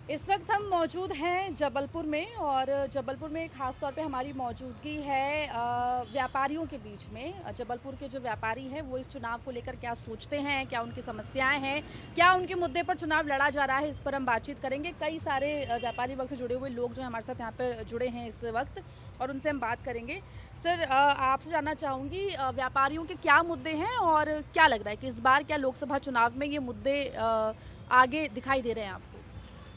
इस वक्त हम मौजूद हैं जबलपुर में और जबलपुर में ख़ास तौर पे हमारी मौजूदगी है व्यापारियों के बीच में। जबलपुर के जो व्यापारी हैं वो इस चुनाव को लेकर क्या सोचते हैं, क्या उनकी समस्याएं हैं, क्या उनके मुद्दे पर चुनाव लड़ा जा रहा है, इस पर हम बातचीत करेंगे। कई सारे व्यापारी वर्ग से जुड़े हुए लोग जो हैं हमारे साथ यहाँ पे जुड़े हैं इस वक्त और उनसे हम बात करेंगे। सर, आपसे जानना चाहूँगी व्यापारियों के क्या मुद्दे हैं और क्या लग रहा है कि इस बार क्या लोकसभा चुनाव में ये मुद्दे आगे दिखाई दे रहे हैं आपको?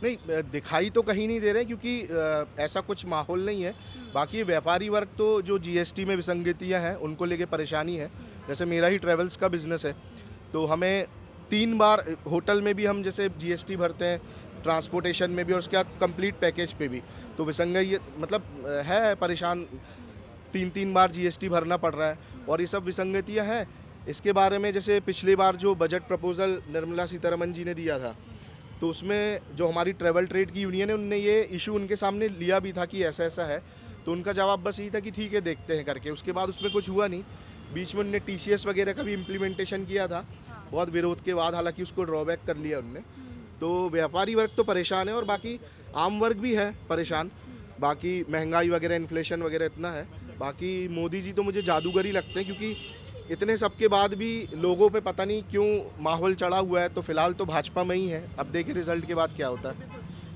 नहीं, दिखाई तो कहीं नहीं दे रहे क्योंकि ऐसा कुछ माहौल नहीं है। बाकी व्यापारी वर्ग तो जो जीएसटी में विसंगतियां हैं उनको लेके परेशानी है। जैसे मेरा ही ट्रैवल्स का बिज़नेस है, तो हमें 3 बार होटल में भी हम जैसे जीएसटी भरते हैं, ट्रांसपोर्टेशन में भी और उसके बाद कंप्लीट पैकेज पे भी। तो विसंगति मतलब है परेशान, 3-3 बार जीएसटी भरना पड़ रहा है और ये सब विसंगतियां हैं। इसके बारे में जैसे पिछली बार जो बजट प्रपोज़ल निर्मला सीतारमण जी ने दिया था, तो उसमें जो हमारी ट्रैवल ट्रेड की यूनियन है उनने ये इशू उनके सामने लिया भी था कि ऐसा ऐसा है। तो उनका जवाब बस यही था कि ठीक है देखते हैं करके। उसके बाद उसमें कुछ हुआ नहीं। बीच में उनने टीसीएस वगैरह का भी इम्प्लीमेंटेशन किया था, बहुत विरोध के बाद, हालांकि उसको ड्रॉबैक कर लिया उनने। तो व्यापारी वर्ग तो परेशान है और बाकी आम वर्ग भी है परेशान। बाकी महंगाई वगैरह, इन्फ्लेशन वगैरह इतना है। बाकी मोदी जी तो मुझे जादूगर ही लगते हैं क्योंकि इतने सबके बाद भी लोगों पे पता नहीं क्यों माहौल चढ़ा हुआ है। तो फिलहाल तो भाजपा में ही है, अब देखिए रिजल्ट के बाद क्या होता है।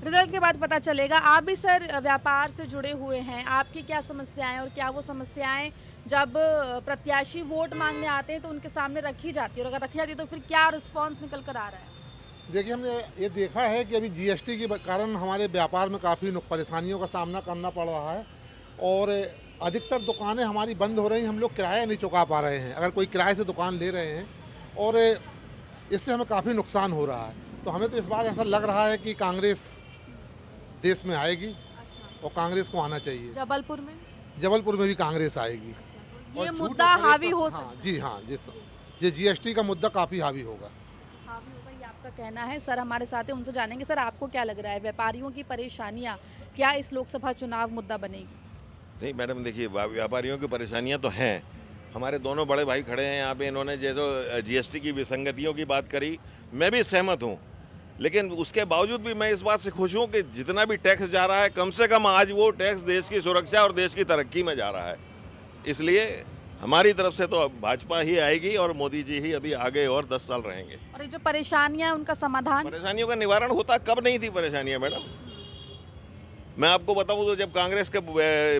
रिजल्ट के बाद पता चलेगा। आप भी सर व्यापार से जुड़े हुए हैं, आपकी क्या समस्याएं और क्या वो समस्याएं जब प्रत्याशी वोट मांगने आते हैं तो उनके सामने रखी जाती है और अगर रखी जाती है तो फिर क्या रिस्पॉन्स निकल कर आ रहा है? देखिए, हमने ये देखा है कि अभी जीएसटी के कारण हमारे व्यापार में काफ़ी परेशानियों का सामना करना पड़ रहा है और अधिकतर दुकानें हमारी बंद हो रही हैं। हम लोग किराया नहीं चुका पा रहे हैं, अगर कोई किराए से दुकान ले रहे हैं, और इससे हमें काफ़ी नुकसान हो रहा है। तो हमें तो इस बार ऐसा लग रहा है कि कांग्रेस देश में आएगी अच्छा, और कांग्रेस को आना चाहिए। जबलपुर में? जबलपुर में भी कांग्रेस आएगी। अच्छा, तो और ये झूठ मुद्दा और फरेब हावी पर, हो हाँ सकता जी, हाँ जी, ये जीएसटी का मुद्दा काफ़ी हावी होगा। हावी होगा, ये आपका कहना है। सर हमारे साथ हैं, उनसे जानेंगे। सर, आपको क्या लग रहा है व्यापारियों की परेशानियां क्या इस लोकसभा चुनाव मुद्दा बनेगी? नहीं मैडम, देखिए व्यापारियों की परेशानियां तो हैं। हमारे दोनों बड़े भाई खड़े हैं यहाँ पे, इन्होंने जैसे जीएसटी की विसंगतियों की बात करी, मैं भी सहमत हूँ। लेकिन उसके बावजूद भी मैं इस बात से खुश हूँ कि जितना भी टैक्स जा रहा है, कम से कम आज वो टैक्स देश की सुरक्षा और देश की तरक्की में जा रहा है। इसलिए हमारी तरफ से तो भाजपा ही आएगी और मोदी जी ही अभी आगे और 10 साल रहेंगे। और ये जो परेशानियां हैं उनका समाधान? परेशानियों का निवारण होता कब नहीं थी परेशानियाँ मैडम? मैं आपको बताऊं तो जब कांग्रेस के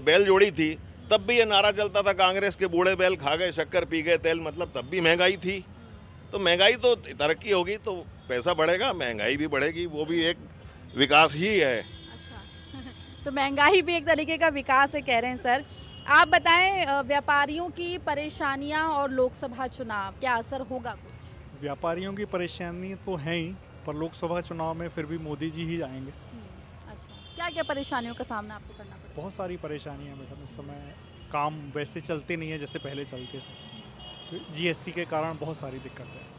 बैल जोड़ी थी तब भी ये नारा चलता था, कांग्रेस के बूढ़े बैल खा गए शक्कर पी गए तेल। मतलब तब भी महंगाई थी। तो महंगाई तो तरक्की होगी तो पैसा बढ़ेगा, महंगाई भी बढ़ेगी, वो भी एक विकास ही है। अच्छा तो महंगाई भी एक तरीके का विकास है कह रहे हैं सर। आप बताएं व्यापारियों की परेशानियां और लोकसभा चुनाव क्या असर होगा कुछ? व्यापारियों की परेशानी तो है ही, पर लोकसभा चुनाव में फिर भी मोदी जी ही आएंगे। अच्छा, क्या क्या परेशानियों का सामना आपको करना पड़ेगा? बहुत सारी परेशानियां मैडम, इस समय काम वैसे चलते नहीं है जैसे पहले चलते थे। जीएसटी के कारण बहुत सारी दिक्कत है।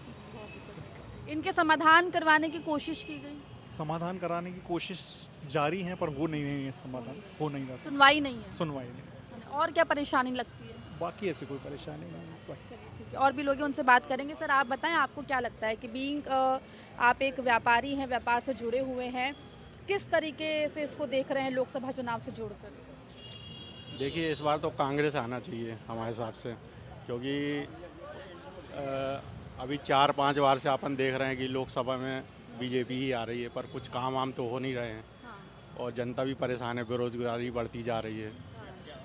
इनके समाधान करवाने की कोशिश की गई? समाधान कराने की कोशिश जारी है पर वो नहीं है, समाधान हो नहीं रहा। सुनवाई नहीं है? सुनवाई नहीं। और क्या परेशानी लगती है? बाकी ऐसी कोई परेशानी नहीं है। चलिए ठीक है, और भी लोग हैं उनसे बात करेंगे। सर आप बताएं, आपको क्या लगता है कि बीइंग आप एक व्यापारी हैं, व्यापार से जुड़े हुए हैं, किस तरीके से इसको देख रहे हैं लोकसभा चुनाव से जोड़कर? देखिए, इस बार तो कांग्रेस आना चाहिए हमारे हिसाब से, क्योंकि अभी 4-5 बार से अपन देख रहे हैं कि लोकसभा में बीजेपी ही आ रही है, पर कुछ काम वाम तो हो नहीं रहे हैं। हाँ, और जनता भी परेशान है, बेरोजगारी बढ़ती जा रही है।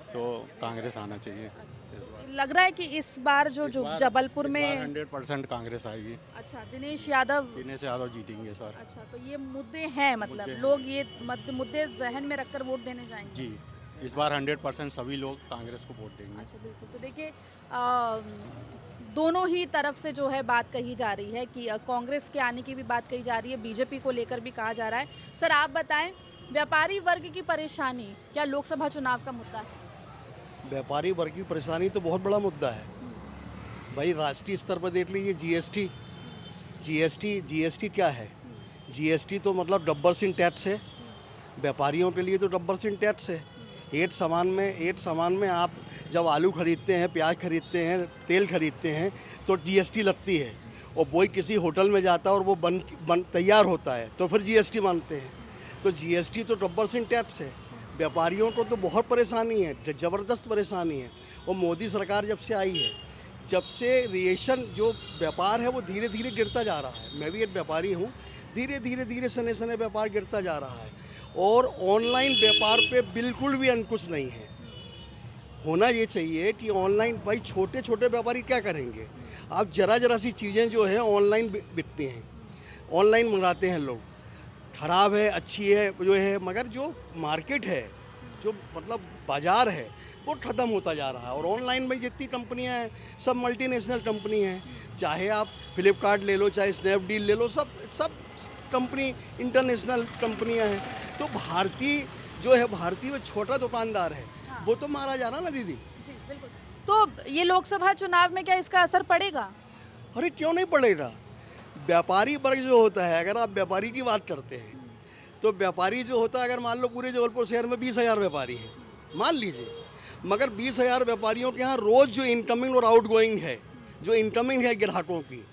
तो कांग्रेस आना चाहिए इस बार। लग रहा है कि इस बार जो जो जबलपुर इस बार में 100% कांग्रेस आएगी। अच्छा, दिनेश यादव। दिनेश यादव जीतेंगे सर। अच्छा, तो ये मुद्दे हैं, मतलब मुद्दे हैं। लोग ये मुद्दे जहन में रखकर वोट देने जाएंगे? जी, इस बार 100% सभी लोग कांग्रेस को वोट देंगे। अच्छा, बिल्कुल। तो देखिए दोनों ही तरफ से जो है बात कही जा रही है कि कांग्रेस के आने की भी बात कही जा रही है, बीजेपी को लेकर भी कहा जा रहा है। सर आप बताएं, व्यापारी वर्ग की परेशानी क्या लोकसभा चुनाव का मुद्दा है? व्यापारी वर्ग की परेशानी तो बहुत बड़ा मुद्दा है भाई। राष्ट्रीय स्तर पर देख लीजिए, जीएसटी क्या है? जीएसटी तो मतलब डब्बरसिन टैक्स है। व्यापारियों के लिए तो डब्बरसिन टैक्स है। एक सामान में आप जब आलू खरीदते हैं, प्याज खरीदते हैं, तेल खरीदते हैं तो जीएसटी लगती है। और वही किसी होटल में जाता है और वो बन तैयार होता है तो फिर जीएसटी मानते हैं। तो जीएसटी तो डब्बर सिंह टैक्स है, व्यापारियों को तो बहुत परेशानी है, ज़बरदस्त परेशानी है। और मोदी सरकार जब से आई है, जब से रिएशन जो व्यापार है वो धीरे धीरे गिरता जा रहा है। मैं भी एक व्यापारी हूँ, धीरे सने सने व्यापार गिरता जा रहा है और ऑनलाइन व्यापार पे बिल्कुल भी अंकुश नहीं है। होना ये चाहिए कि ऑनलाइन भाई छोटे छोटे व्यापारी क्या करेंगे, आप जरा सी चीज़ें जो है ऑनलाइन बिकती हैं, ऑनलाइन मंगाते हैं लोग, ख़राब है अच्छी है जो है, मगर जो मार्केट है, जो मतलब बाज़ार है वो ख़त्म होता जा रहा है। और ऑनलाइन में जितनी कंपनियां हैं सब मल्टीनेशनल कंपनी हैं, चाहे आप फ्लिपकार्ट ले लो, चाहे स्नैपडील ले लो, सब कंपनी इंटरनेशनल कंपनियां हैं। तो भारतीय जो है, भारतीय में छोटा दुकानदार है, वो तो मारा जा रहा ना दीदी। जी बिल्कुल। तो ये लोकसभा चुनाव में क्या इसका असर पड़ेगा? अरे क्यों नहीं पड़ेगा। व्यापारी वर्ग जो होता है, अगर आप व्यापारी की बात करते हैं तो व्यापारी जो होता है, अगर मान लो पूरे जबलपुर शहर में 20,000 व्यापारी हैं, मान लीजिए, मगर 20,000 व्यापारियों के यहाँ रोज़ जो इनकमिंग और आउटगोइंग है, जो इनकमिंग है ग्राहकों की,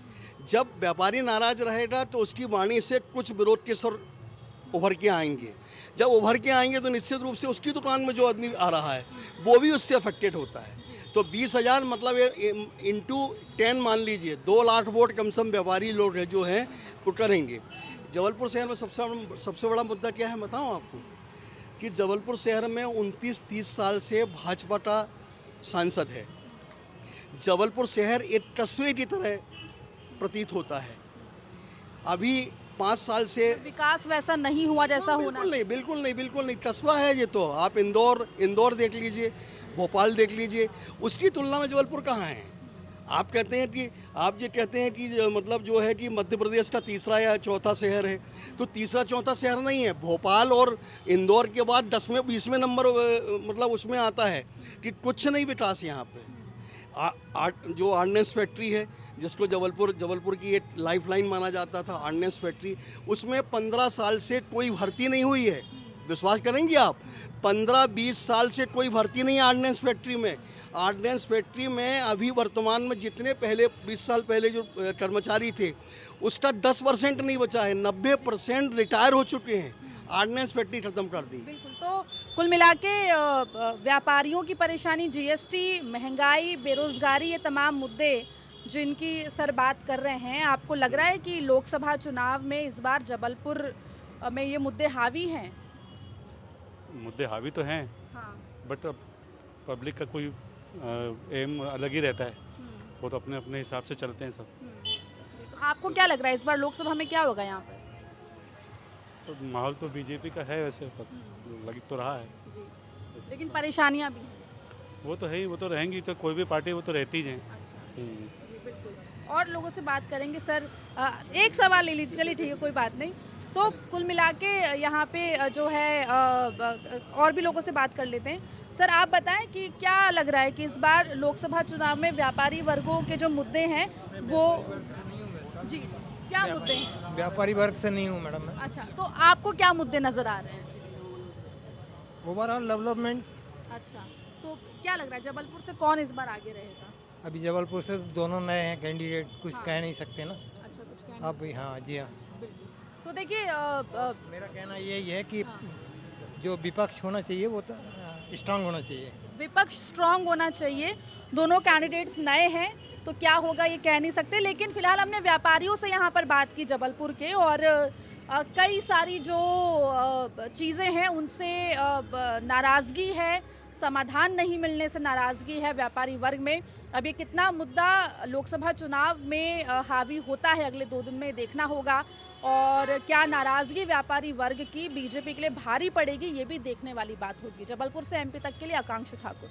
जब व्यापारी नाराज़ रहेगा तो उसकी वाणी से कुछ विरोध के स्वर उभर के आएंगे। जब उभर के आएंगे तो निश्चित रूप से उसकी दुकान में जो आदमी आ रहा है वो भी उससे अफेक्टेड होता है। तो 20,000 मतलब इंटू 10 मान लीजिए, 2 लाख वोट कम से कम व्यापारी लोग हैं जो हैं वो करेंगे। जबलपुर शहर में सबसे बड़ा मुद्दा क्या है बताऊं आपको, कि जबलपुर शहर में 29-30 साल से भाजपा का सांसद है। जबलपुर शहर एक कस्बे की तरह प्रतीत होता है। अभी 5 साल से विकास वैसा नहीं हुआ जैसा होना। बिल्कुल नहीं, कस्बा है ये तो। आप इंदौर देख लीजिए, भोपाल देख लीजिए, उसकी तुलना में जबलपुर कहाँ है। आप कहते हैं कि मतलब जो है कि मध्य प्रदेश का तीसरा या चौथा शहर है, तो तीसरा चौथा शहर नहीं है। भोपाल और इंदौर के बाद 10वें 20वें नंबर मतलब उसमें आता है कि कुछ नहीं विकास यहाँ पे। जो आर्डिनेंस फैक्ट्री है, जिसको जबलपुर की एक लाइफलाइन माना जाता था, आर्डिनेंस फैक्ट्री, उसमें 15 साल से कोई भर्ती नहीं हुई है। विश्वास करेंगे आप, 15-20 साल से कोई भर्ती नहीं है आर्डिनेंस फैक्ट्री में। आर्डिनेंस फैक्ट्री में अभी वर्तमान में जितने पहले 20 साल पहले जो कर्मचारी थे उसका 10% नहीं बचा है, 90% रिटायर हो चुके हैं। आर्डिनेंस फैक्ट्री खत्म कर दी। बिल्कुल। तो कुल मिला के व्यापारियों की परेशानी, जीएसटी, महंगाई, बेरोजगारी, ये तमाम मुद्दे जिनकी सर बात कर रहे हैं, आपको लग रहा है कि लोकसभा चुनाव में इस बार जबलपुर में ये मुद्दे हावी हैं? मुद्दे हावी तो हैं, हाँ। बट पब्लिक का कोई एम अलग ही रहता है, वो तो अपने अपने हिसाब से चलते हैं सब। तो आपको क्या लग रहा है इस बार लोकसभा में क्या होगा यहाँ पर? तो माहौल तो बीजेपी का है वैसे, लग तो रहा है। लेकिन परेशानियाँ भी? वो तो है ही, वो तो रहेंगी, तो कोई भी पार्टी वो तो रहती ही है। जी बिल्कुल। और लोगों से बात करेंगे। सर एक सवाल ले लीजिए, चलिए ठीक है कोई बात नहीं। तो कुल मिला के यहाँ पे जो है और भी लोगों से बात कर लेते हैं। सर आप बताएं कि क्या लग रहा है कि इस बार लोकसभा चुनाव में व्यापारी वर्गों के जो मुद्दे हैं वो, जी क्या मुद्दे हैं? व्यापारी वर्ग से नहीं हूँ मैडम मैं। अच्छा, तो आपको क्या मुद्दे नज़र आ रहे हैं? Overall development. अच्छा, तो क्या लग रहा है जबलपुर से कौन इस बार आगे रहेगा? अभी जबलपुर से दोनों नए हैं कैंडिडेट, कुछ हाँ। कह नहीं सकते ना। अच्छा, कुछ कहना अब हाँ जी हाँ, तो देखिए मेरा कहना यही है कि जो विपक्ष होना चाहिए वो तो स्ट्रांग होना चाहिए। विपक्ष स्ट्रांग होना चाहिए। दोनों कैंडिडेट्स नए हैं तो क्या होगा ये कह नहीं सकते। लेकिन फिलहाल हमने व्यापारियों से यहाँ पर बात की जबलपुर के, और कई सारी जो चीज़ें हैं उनसे नाराज़गी है, समाधान नहीं मिलने से नाराज़गी है व्यापारी वर्ग में। अब ये कितना मुद्दा लोकसभा चुनाव में हावी होता है अगले 2 दिन में देखना होगा, और क्या नाराज़गी व्यापारी वर्ग की बीजेपी के लिए भारी पड़ेगी, ये भी देखने वाली बात होगी। जबलपुर से एमपी तक के लिए आकांक्षा ठाकुर।